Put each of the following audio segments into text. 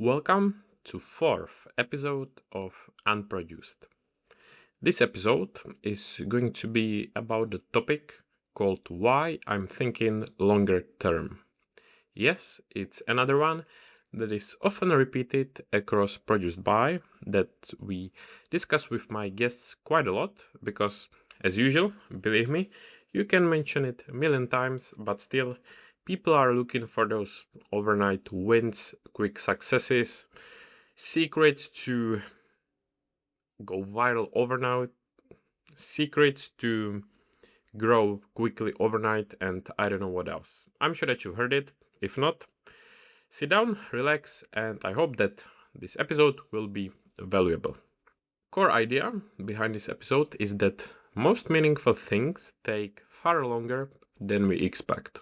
Welcome to fourth episode of Unproduced. This episode is going to be about the topic called Why I'm Thinking Longer Term. Yes, it's another one that is often repeated across Produced By that we discuss with my guests quite a lot because, as usual, believe me, you can mention it a million times, but still, people are looking for those overnight wins, quick successes, secrets to go viral overnight, secrets to grow quickly overnight, and I don't know what else. I'm sure that you've heard it. If not, sit down, relax, and I hope that this episode will be valuable. Core idea behind this episode is that most meaningful things take far longer than we expect.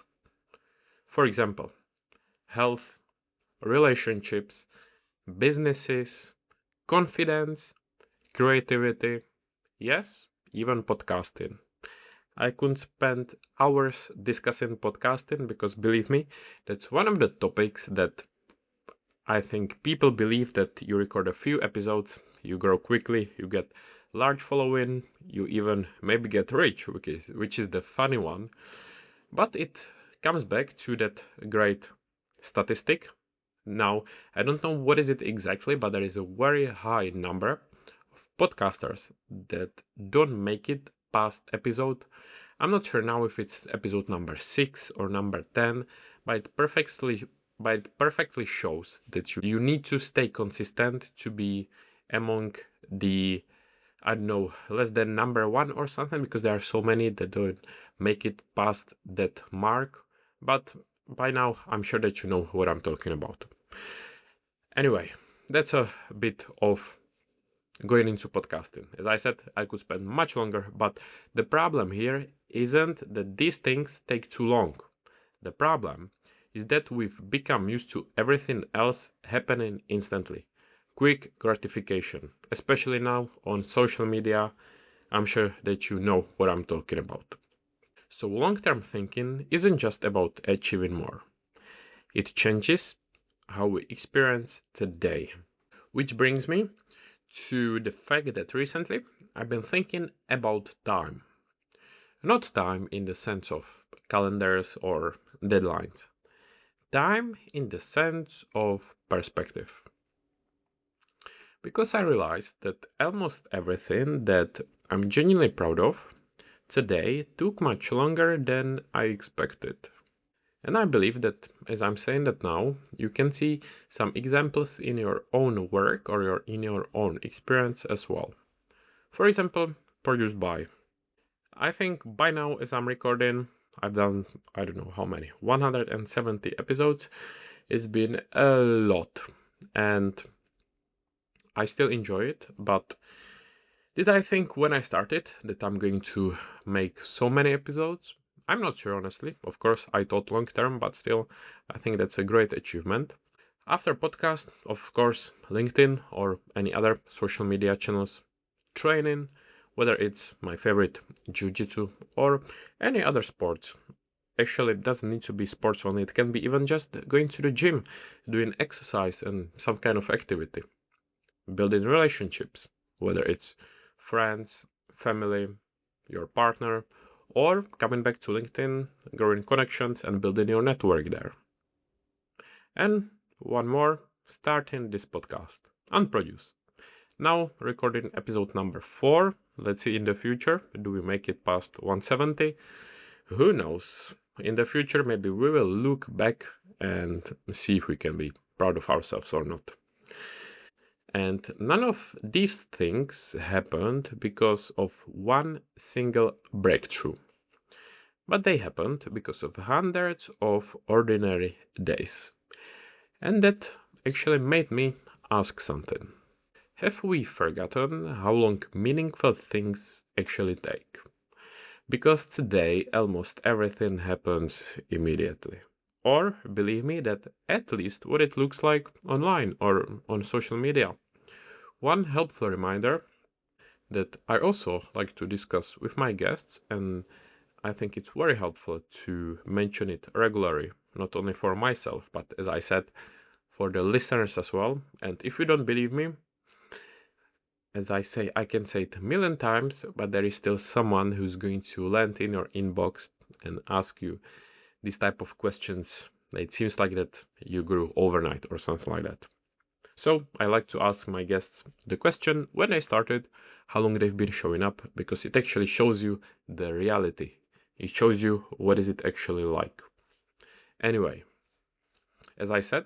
For example, health, relationships, businesses, confidence, creativity, yes, even podcasting. I could spend hours discussing podcasting because believe me, that's one of the topics that I think people believe that you record a few episodes, you grow quickly, you get large following, you even maybe get rich, which is the funny one. But it comes back to that great statistic. Now, I don't know what is it exactly, but there is a very high number of podcasters that don't make it past episode. I'm not sure now if it's episode number 6 or number 10, but it perfectly shows that you need to stay consistent to be among the, I don't know, less than number 1 or something, because there are so many that don't make it past that mark. But by now, I'm sure that you know what I'm talking about. Anyway, that's a bit of going into podcasting. As I said, I could spend much longer, but the problem here isn't that these things take too long. The problem is that we've become used to everything else happening instantly. Quick gratification, especially now on social media. I'm sure that you know what I'm talking about. So long-term thinking isn't just about achieving more. It changes how we experience today. Which brings me to the fact that recently I've been thinking about time. Not time in the sense of calendars or deadlines. Time in the sense of perspective. Because I realized that almost everything that I'm genuinely proud of today took much longer than I expected. And I believe that as I'm saying that now, you can see some examples in your own work or in your own experience as well. For example, Produced By. I think by now, as I'm recording, I've done, I don't know how many, 170 episodes. It's been a lot. And I still enjoy it, but did I think when I started that I'm going to make so many episodes? I'm not sure, honestly. Of course, I thought long term, but still, I think that's a great achievement. After podcast, of course, LinkedIn or any other social media channels, training, whether it's my favorite jiu-jitsu or any other sports. Actually, it doesn't need to be sports only. It can be even just going to the gym, doing exercise and some kind of activity. Building relationships, whether it's friends, family, your partner, or coming back to LinkedIn, growing connections and building your network there. And one more, starting this podcast, Unproduced. Now recording episode number 4. Let's see in the future, do we make it past 170? Who knows? In the future, maybe we will look back and see if we can be proud of ourselves or not. And none of these things happened because of one single breakthrough. But they happened because of hundreds of ordinary days. And that actually made me ask something. Have we forgotten how long meaningful things actually take? Because today almost everything happens immediately. Or believe me, that at least what it looks like online or on social media. One helpful reminder that I also like to discuss with my guests, and I think it's very helpful to mention it regularly, not only for myself, but as I said, for the listeners as well. And if you don't believe me, as I say, I can say it a million times, but there is still someone who's going to land in your inbox and ask you these type of questions. It seems like that you grew overnight or something like that. So I like to ask my guests the question when they started, how long they've been showing up, because it actually shows you the reality. It shows you what is it actually like. Anyway, as I said,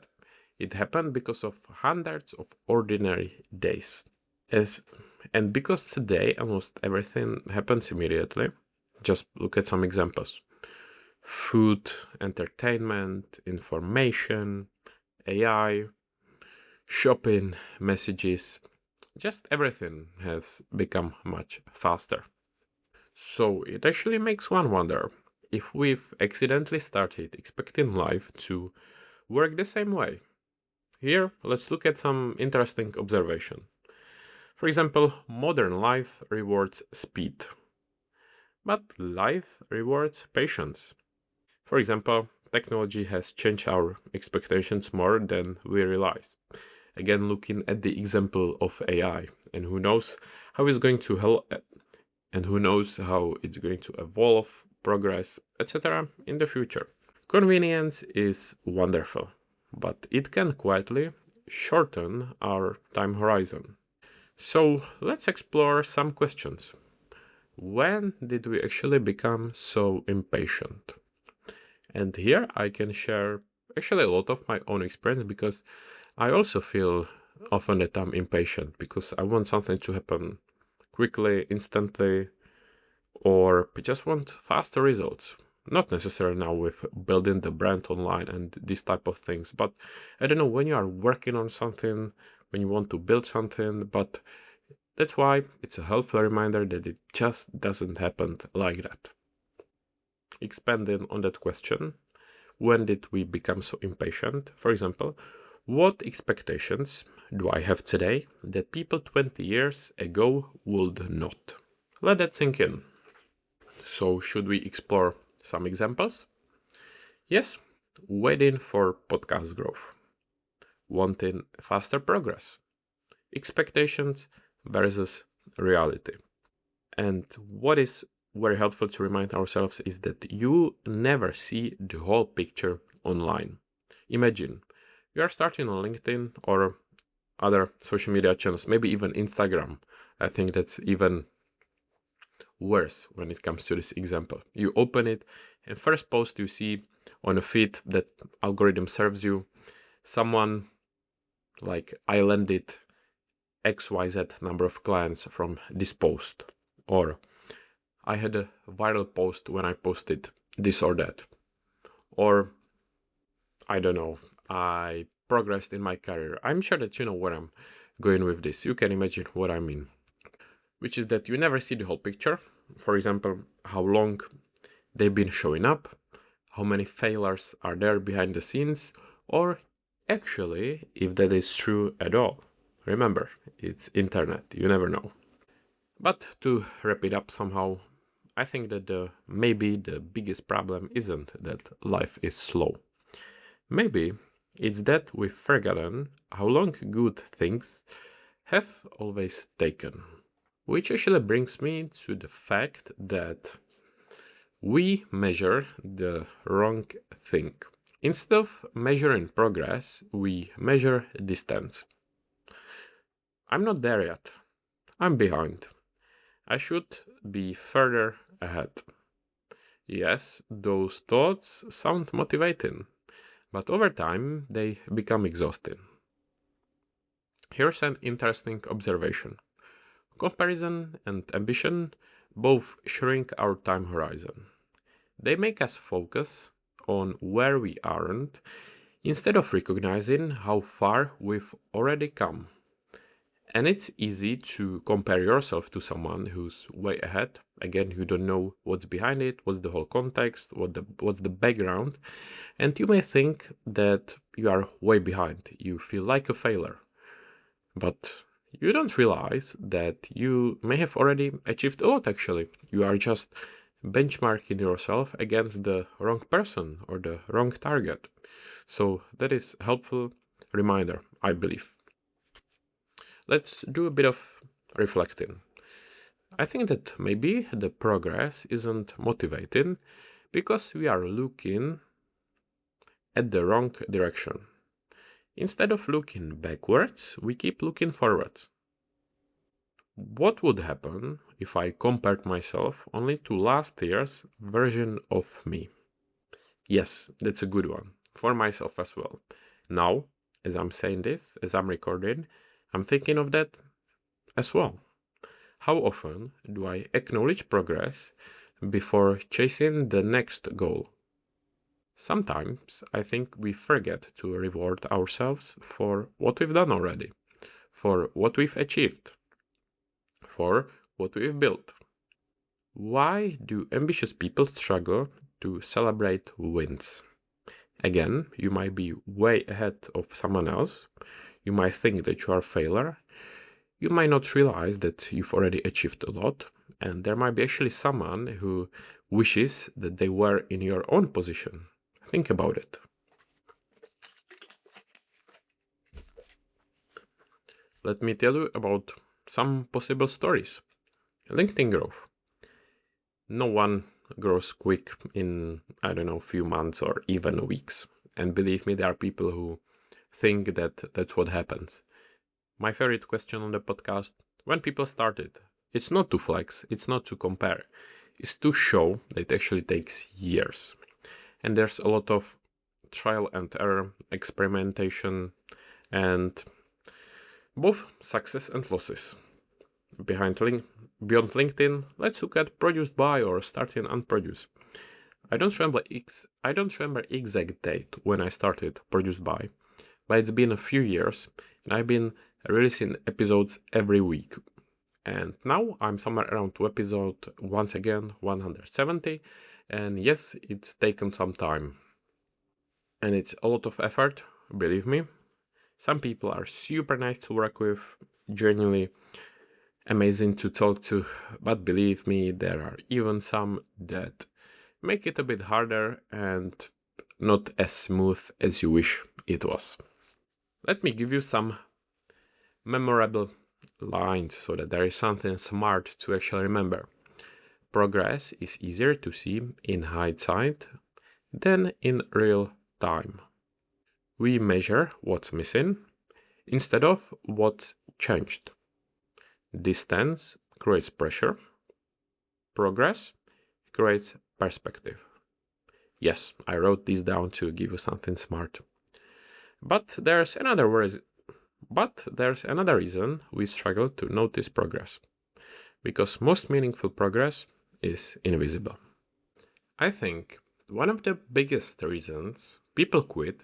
it happened because of hundreds of ordinary days. And because today almost everything happens immediately, just look at some examples. Food, entertainment, information, AI, shopping, messages, just everything has become much faster. So it actually makes one wonder if we've accidentally started expecting life to work the same way. Here, let's look at some interesting observation. For example, modern life rewards speed, but life rewards patience. For example, technology has changed our expectations more than we realize. Again, looking at the example of AI, and who knows how it's going to help, and who knows how it's going to evolve, progress, etc. in the future. Convenience is wonderful, but it can quietly shorten our time horizon. So let's explore some questions. When did we actually become so impatient? And here I can share actually a lot of my own experience because I also feel often that I'm impatient because I want something to happen quickly, instantly, or just want faster results. Not necessarily now with building the brand online and these type of things, but I don't know, when you are working on something, when you want to build something, but that's why it's a helpful reminder that it just doesn't happen like that. Expanding on that question, when did we become so impatient? For example, what expectations do I have today that people 20 years ago would not? Let that sink in. So, should we explore some examples? Yes, waiting for podcast growth, wanting faster progress, expectations versus reality. And what is very helpful to remind ourselves is that you never see the whole picture online. Imagine you are starting on LinkedIn or other social media channels, maybe even Instagram. I think that's even worse when it comes to this example. You open it, and first post you see on a feed that algorithm serves you, someone like, I landed XYZ number of clients from this post, or I had a viral post when I posted this or that, or I don't know, I progressed in my career. I'm sure that you know where I'm going with this. You can imagine what I mean, which is that you never see the whole picture. For example, how long they've been showing up, how many failures are there behind the scenes, or actually if that is true at all. Remember, it's internet, you never know. But to wrap it up somehow, I think that maybe the biggest problem isn't that life is slow. Maybe it's that we've forgotten how long good things have always taken. Which actually brings me to the fact that we measure the wrong thing. Instead of measuring progress, we measure distance. I'm not there yet. I'm behind. I should be further ahead. Yes, those thoughts sound motivating, but over time they become exhausting. Here's an interesting observation. Comparison and ambition both shrink our time horizon. They make us focus on where we aren't instead of recognizing how far we've already come. And it's easy to compare yourself to someone who's way ahead. Again, you don't know what's behind it, what's the whole context, what's the background, and you may think that you are way behind. You feel like a failure. But you don't realize that you may have already achieved a lot actually. You are just benchmarking yourself against the wrong person or the wrong target. So that is helpful reminder, I believe. Let's do a bit of reflecting. I think that maybe the progress isn't motivating because we are looking at the wrong direction. Instead of looking backwards, we keep looking forwards. What would happen if I compared myself only to last year's version of me? Yes, that's a good one. For myself as well. Now, as I'm saying this, as I'm recording, I'm thinking of that as well. How often do I acknowledge progress before chasing the next goal? Sometimes I think we forget to reward ourselves for what we've done already, for what we've achieved, for what we've built. Why do ambitious people struggle to celebrate wins? Again, you might be way ahead of someone else. You might think that you are a failure. You might not realize that you've already achieved a lot. And there might be actually someone who wishes that they were in your own position. Think about it. Let me tell you about some possible stories. LinkedIn growth. No one grows quick in, I don't know, few months or even weeks. And believe me, there are people who think that that's what happens. My favorite question on the podcast, when people started, it's not to flex, it's not to compare, it's to show that it actually takes years. And there's a lot of trial and error, experimentation, and both success and losses. Beyond LinkedIn, let's look at produced by or starting unproduced. I don't remember exact date when I started produced by, but it's been a few years and I've been releasing episodes every week. And now I'm somewhere around to episode, once again, 170. And yes, it's taken some time. And it's a lot of effort, believe me. Some people are super nice to work with, genuinely amazing to talk to, but believe me, there are even some that make it a bit harder and not as smooth as you wish it was. Let me give you some memorable lines so that there is something smart to actually remember. Progress is easier to see in hindsight than in real time. We measure what's missing instead of what's changed. Distance creates pressure. Progress creates perspective. Yes, I wrote this down to give you something smart. But there's another reason we struggle to notice progress. Because most meaningful progress is invisible. I think one of the biggest reasons people quit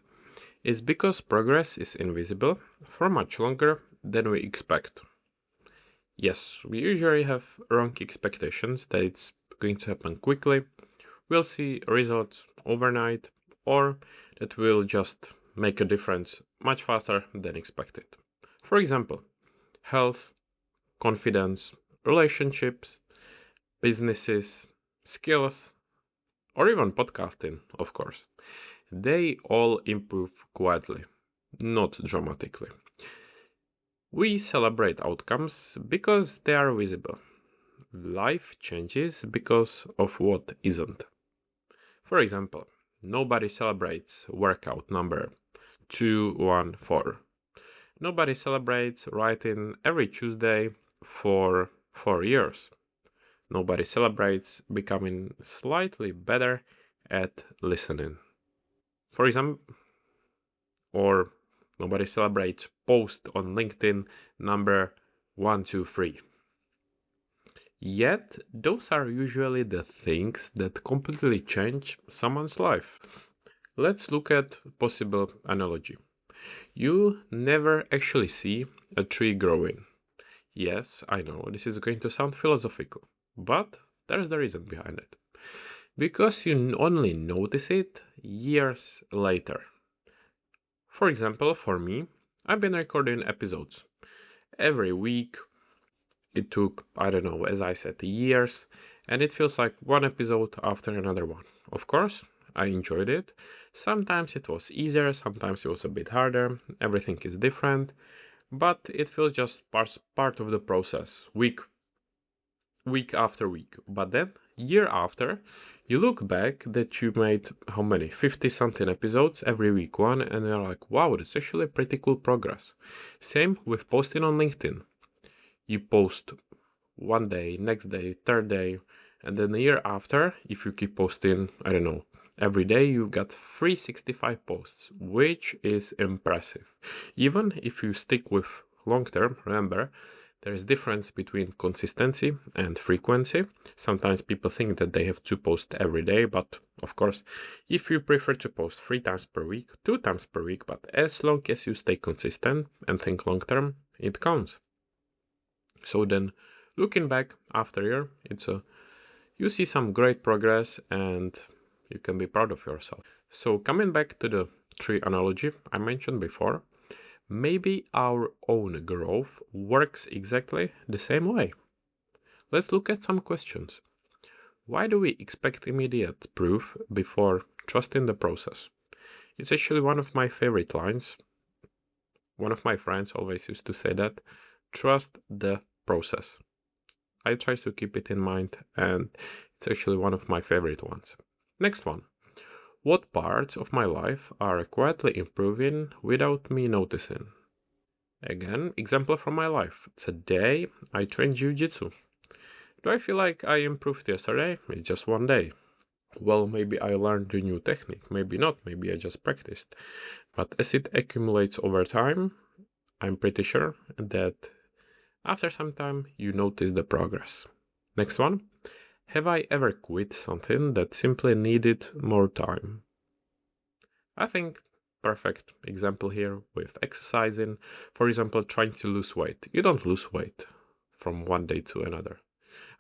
is because progress is invisible for much longer than we expect. Yes, we usually have wrong expectations that it's going to happen quickly, we'll see results overnight, or that will just make a difference much faster than expected. For example, health, confidence, relationships, businesses, skills, or even podcasting, of course. They all improve quietly, not dramatically. We celebrate outcomes because they are visible. Life changes because of what isn't. For example, nobody celebrates workout number 214. Nobody celebrates writing every Tuesday for 4 years. Nobody celebrates becoming slightly better at listening. For example, or nobody celebrates post on LinkedIn number 123. Yet, those are usually the things that completely change someone's life. Let's look at possible analogy. You never actually see a tree growing. Yes, I know this is going to sound philosophical, but there's the reason behind it. Because you only notice it years later. For example, for me, I've been recording episodes every week. It took, I don't know, as I said, years, and it feels like one episode after another one. Of course, I enjoyed it. Sometimes it was easier, sometimes it was a bit harder. Everything is different, but it feels just part of the process, week after week. But then, year after, you look back that you made how many? 50 something episodes every week one, and you're like, wow, that's actually pretty cool progress. Same with posting on LinkedIn. You post one day, next day, third day, and then the year after, if you keep posting, I don't know, every day, you got 365 posts, which is impressive. Even if you stick with long term, remember, there is difference between consistency and frequency. Sometimes people think that they have to post every day, but of course, if you prefer to post 3 times per week, 2 times per week, but as long as you stay consistent and think long term, it counts. So then, looking back after a year, you see some great progress and you can be proud of yourself. So coming back to the tree analogy I mentioned before, maybe our own growth works exactly the same way. Let's look at some questions. Why do we expect immediate proof before trusting the process? It's actually one of my favorite lines. One of my friends always used to say that, trust the process. I try to keep it in mind, and it's actually one of my favorite ones. Next one. What parts of my life are quietly improving without me noticing? Again, example from my life. Today, I trained jiu-jitsu. Do I feel like I improved yesterday? It's just one day. Well, maybe I learned a new technique, maybe not, maybe I just practiced. But as it accumulates over time, I'm pretty sure that after some time, you notice the progress. Next one. Have I ever quit something that simply needed more time? I think perfect example here with exercising. For example, trying to lose weight. You don't lose weight from one day to another.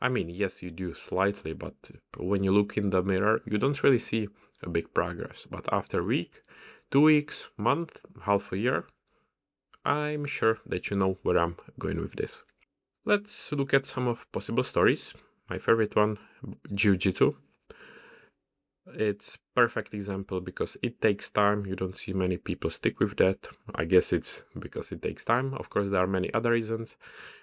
I mean, yes, you do slightly, but when you look in the mirror, you don't really see a big progress. But after a week, 2 weeks, month, half a year, I'm sure that you know where I'm going with this. Let's look at some of possible stories. My favorite one, jiu-jitsu. It's perfect example because it takes time. You don't see many people stick with that. I guess it's because it takes time. Of course, there are many other reasons,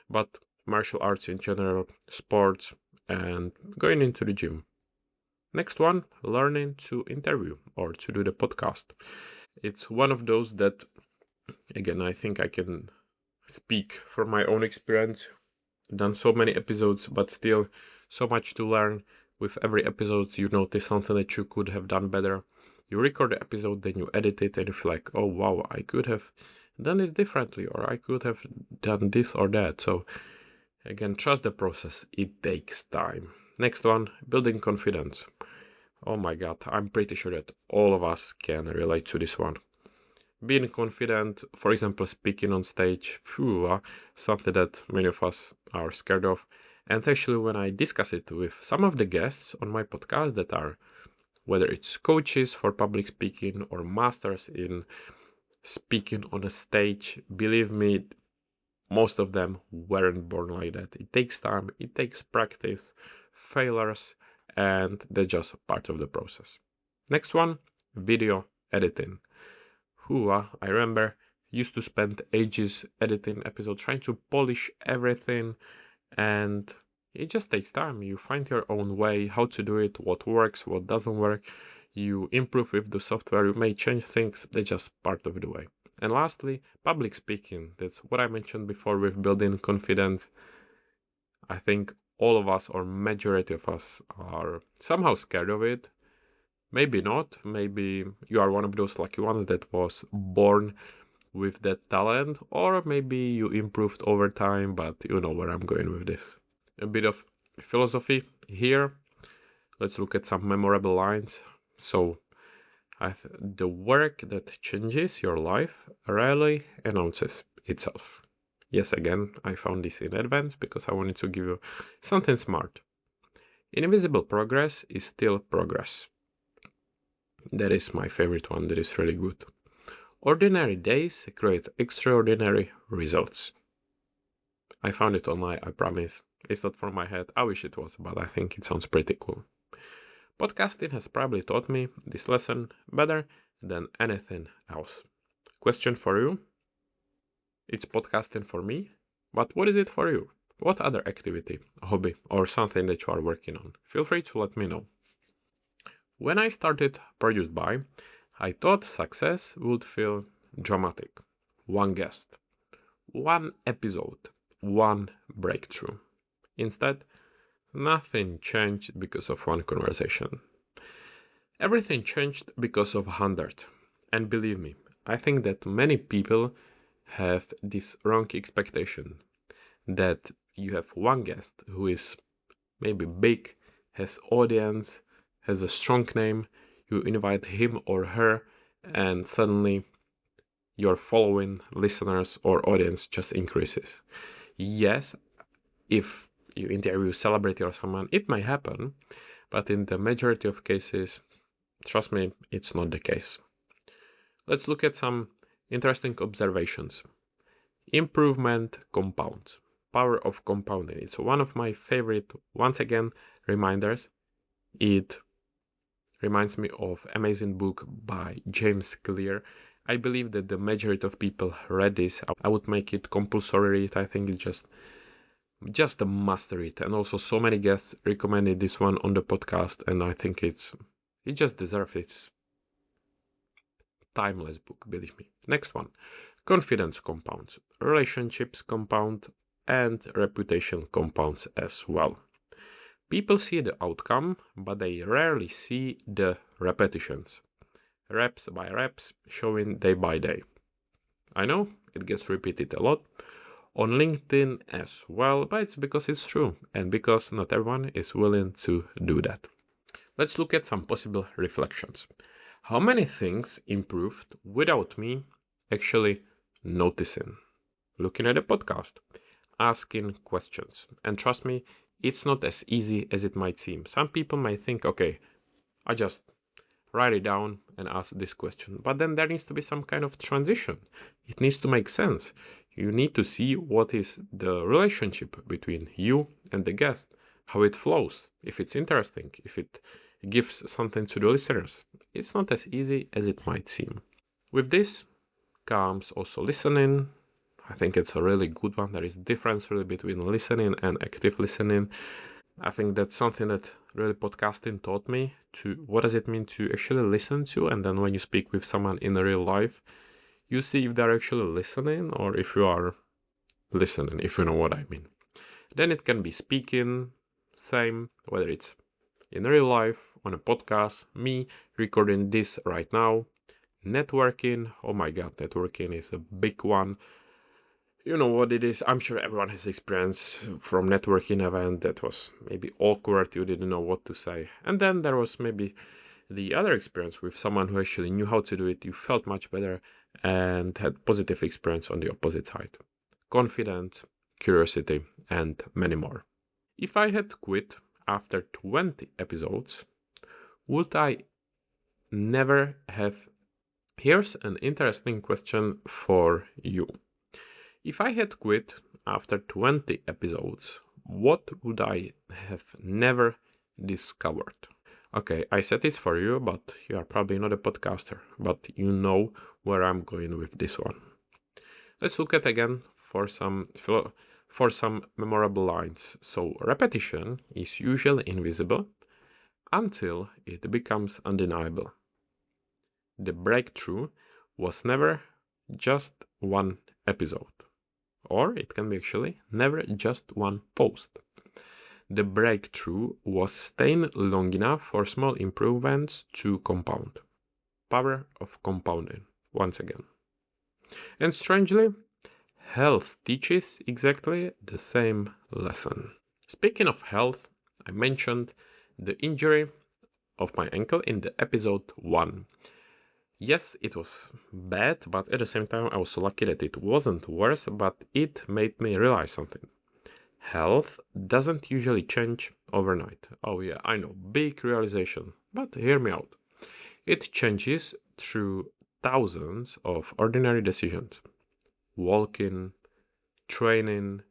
but martial arts in general, sports, and going into the gym. Next one, learning to interview or to do the podcast. It's one of those that, again, I think I can speak from my own experience. Done so many episodes, but still so much to learn. With every episode, you notice something that you could have done better. You record the episode, then you edit it, and you feel like, oh wow, I could have done this differently, or I could have done this or that. So again, trust the process. It takes time. Next one, building confidence. Oh my god, I'm pretty sure that all of us can relate to this one. Being confident, for example, speaking on stage, something that many of us are scared of. And actually, when I discuss it with some of the guests on my podcast that are, whether it's coaches for public speaking or masters in speaking on a stage, believe me, most of them weren't born like that. It takes time, it takes practice, failures, and they're just part of the process. Next one, video editing. I remember used to spend ages editing episodes, trying to polish everything, and it just takes time. You find your own way, how to do it, what works, what doesn't work. You improve with the software, you may change things, they're just part of the way. And lastly, public speaking. That's what I mentioned before with building confidence. I think all of us, or majority of us, are somehow scared of it. Maybe not. Maybe you are one of those lucky ones that was born with that talent, or maybe you improved over time, but you know where I'm going with this. A bit of philosophy here. Let's look at some memorable lines. So, the work that changes your life rarely announces itself. Yes, again, I found this in advance because I wanted to give you something smart. Invisible progress is still progress. That is my favorite one. That is really good. Ordinary days create extraordinary results. I found it online, I promise. It's not from my head. I wish it was, but I think it sounds pretty cool. Podcasting has probably taught me this lesson better than anything else. Question for you. It's podcasting for me, but what is it for you? What other activity, hobby, or something that you are working on? Feel free to let me know. When I started Produced By, I thought success would feel dramatic. One guest, one episode, one breakthrough. Instead, nothing changed because of one conversation. Everything changed because of 100. And believe me, I think that many people have this wrong expectation that you have one guest who is maybe big, has audience, has a strong name, you invite him or her, and suddenly your following, listeners, or audience just increases. Yes, if you interview a celebrity or someone, it may happen, but in the majority of cases, trust me, it's not the case. Let's look at some interesting observations. Improvement compounds. Power of compounding. It's one of my favorite, once again, reminders. It reminds me of amazing book by James Clear. I believe that the majority of people read this. I would make it compulsory read. I think it's just a must read. And also so many guests recommended this one on the podcast, and I think it just deserves its timeless book, believe me. Next one. Confidence compounds, relationships compound, and reputation compounds as well. People see the outcome, but they rarely see the repetitions. Reps by reps, showing day by day. I know it gets repeated a lot on LinkedIn as well, but it's because it's true and because not everyone is willing to do that. Let's look at some possible reflections. How many things improved without me actually noticing? Looking at a podcast, asking questions. And trust me, it's not as easy as it might seem. Some people might think, okay, I just write it down and ask this question. But then there needs to be some kind of transition. It needs to make sense. You need to see what is the relationship between you and the guest, how it flows, if it's interesting, if it gives something to the listeners. It's not as easy as it might seem. With this comes also listening. I think it's a really good one. There is difference really between listening and active listening. I think that's something that really podcasting taught me to what does it mean to actually listen to, and then when you speak with someone in real life, you see if they're actually listening or if you are listening, if you know what I mean. Then it can be speaking, same, whether it's in real life, on a podcast, me recording this right now, networking. Oh my god, networking is a big one. You know what it is. I'm sure everyone has experience from networking event that was maybe awkward. You didn't know what to say. And then there was maybe the other experience with someone who actually knew how to do it. You felt much better and had positive experience on the opposite side. Confidence, curiosity, and many more. If I had quit after 20 episodes, would I never have? Here's an interesting question for you. If I had quit after 20 episodes, what would I have never discovered? Okay, I said this for you, but you are probably not a podcaster, but you know where I'm going with this one. Let's look at again for some memorable lines. So repetition is usually invisible until it becomes undeniable. The breakthrough was never just one episode. Or it can be actually never just one post. The breakthrough was staying long enough for small improvements to compound. Power of compounding, once again. And strangely, health teaches exactly the same lesson. Speaking of health, I mentioned the injury of my ankle in the episode 1. Yes, it was bad, but at the same time, I was lucky that it wasn't worse, but it made me realize something. Health doesn't usually change overnight. Oh yeah, I know, big realization, but hear me out. It changes through thousands of ordinary decisions. Walking, training,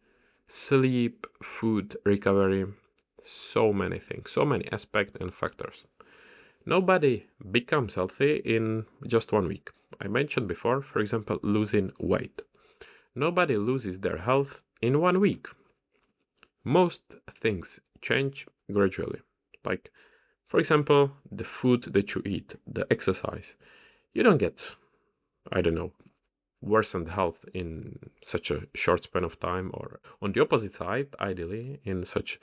sleep, food, recovery, so many things, so many aspects and factors. Nobody becomes healthy in just 1 week. I mentioned before, for example, losing weight. Nobody loses their health in 1 week. Most things change gradually. Like, for example, the food that you eat, the exercise. You don't get, I don't know, worsened health in such a short span of time, or on the opposite side, ideally, in such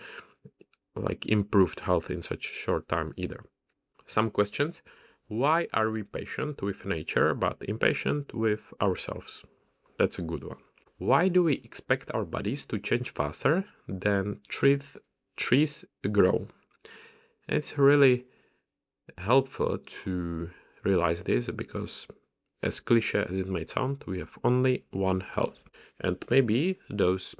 like improved health in such a short time either. Some questions. Why are we patient with nature but impatient with ourselves? That's a good one. Why do we expect our bodies to change faster than trees grow? It's really helpful to realize this because, as cliche as it may sound, we have only one health. And maybe those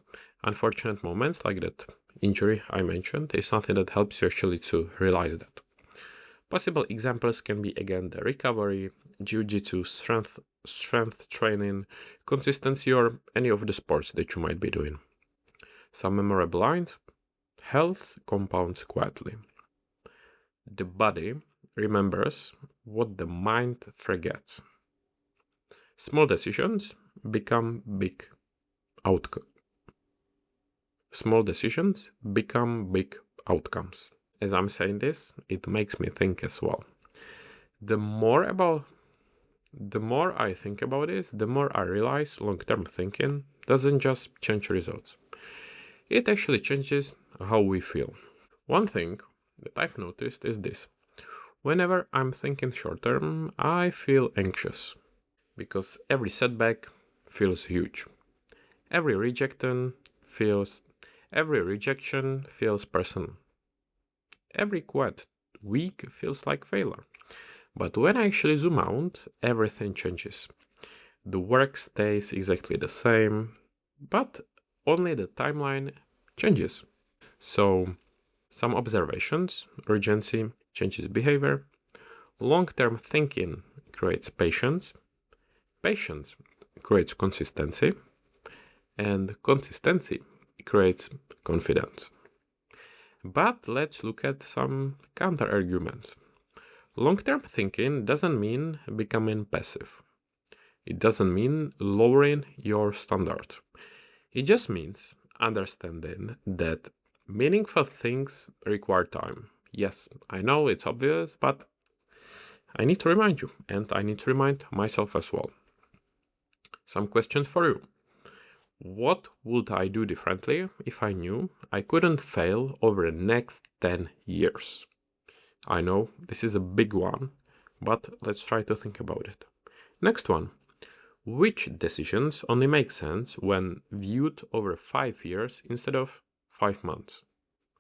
unfortunate moments like that injury I mentioned is something that helps you actually to realize that. Possible examples can be again the recovery, jiu-jitsu, strength training, consistency, or any of the sports that you might be doing. Some memorable lines: health compounds quietly. The body remembers what the mind forgets. Small decisions become big outcomes. Small decisions become big outcomes. As I'm saying this, it makes me think as well. The more I think about this, the more I realize long-term thinking doesn't just change results. It actually changes how we feel. One thing that I've noticed is this. Whenever I'm thinking short-term, I feel anxious because every setback feels huge. Every rejection feels personal. Every quit week feels like failure. But when I actually zoom out, everything changes. The work stays exactly the same, but only the timeline changes. So, some observations: urgency changes behavior, long-term thinking creates patience, patience creates consistency, and consistency creates confidence. But let's look at some counter-arguments. Long-term thinking doesn't mean becoming passive. It doesn't mean lowering your standard. It just means understanding that meaningful things require time. Yes, I know it's obvious, but I need to remind you, and I need to remind myself as well. Some questions for you. What would I do differently if I knew I couldn't fail over the next 10 years? I know this is a big one, but let's try to think about it. Next one. Which decisions only make sense when viewed over 5 years instead of 5 months?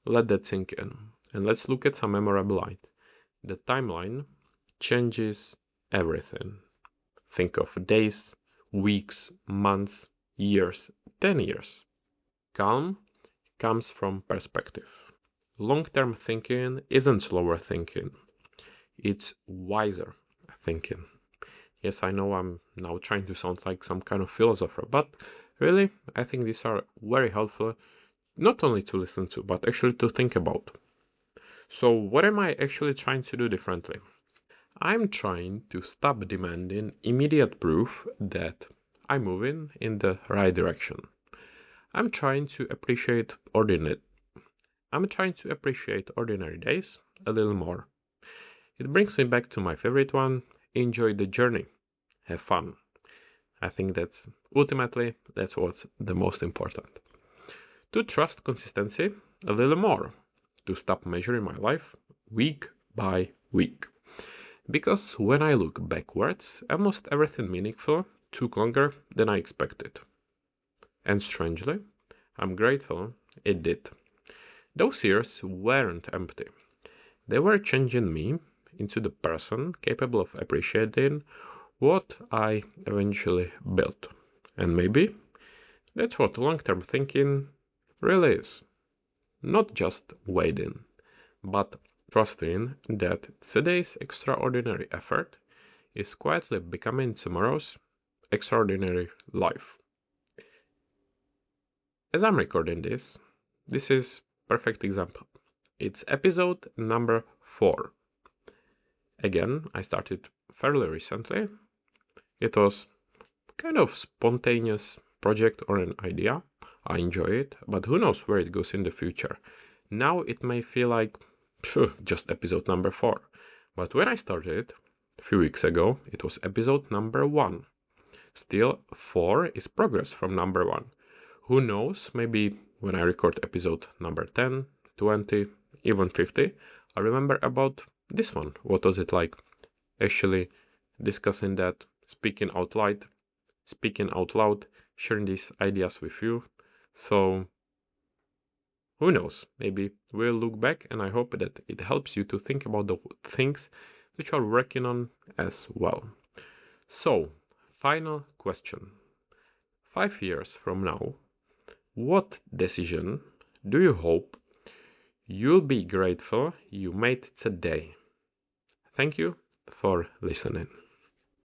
Let that sink in. And let's look at some memorable lines. The timeline changes everything. Think of days, weeks, months, years, 10 years. Calm comes from perspective. Long-term thinking isn't slower thinking. It's wiser thinking. Yes, I know I'm now trying to sound like some kind of philosopher, but really, I think these are very helpful, not only to listen to, but actually to think about. So, what am I actually trying to do differently? I'm trying to stop demanding immediate proof that I'm moving in the right direction. I'm trying to appreciate ordinary days a little more. It brings me back to my favorite one: enjoy the journey, have fun. I think that's what's the most important. To trust consistency a little more, to stop measuring my life week by week. Because when I look backwards, almost everything meaningful took longer than I expected. And strangely, I'm grateful it did. Those years weren't empty. They were changing me into the person capable of appreciating what I eventually built. And maybe that's what long-term thinking really is. Not just waiting, but trusting that today's extraordinary effort is quietly becoming tomorrow's extraordinary life. As I'm recording this is perfect example. It's episode number 4. Again, I started fairly recently. It was kind of spontaneous project or an idea. I enjoy it, but who knows where it goes in the future. Now it may feel like just episode number 4. But when I started a few weeks ago, it was episode number 1. Still, 4 is progress from number 1. Who knows, maybe when I record episode number 10, 20, even 50, I remember about this one. What was it like? Actually discussing that, speaking out loud, sharing these ideas with you. So who knows, maybe we'll look back, and I hope that it helps you to think about the things that you are working on as well. So, final question. 5 years from now, what decision do you hope you'll be grateful you made today? Thank you for listening.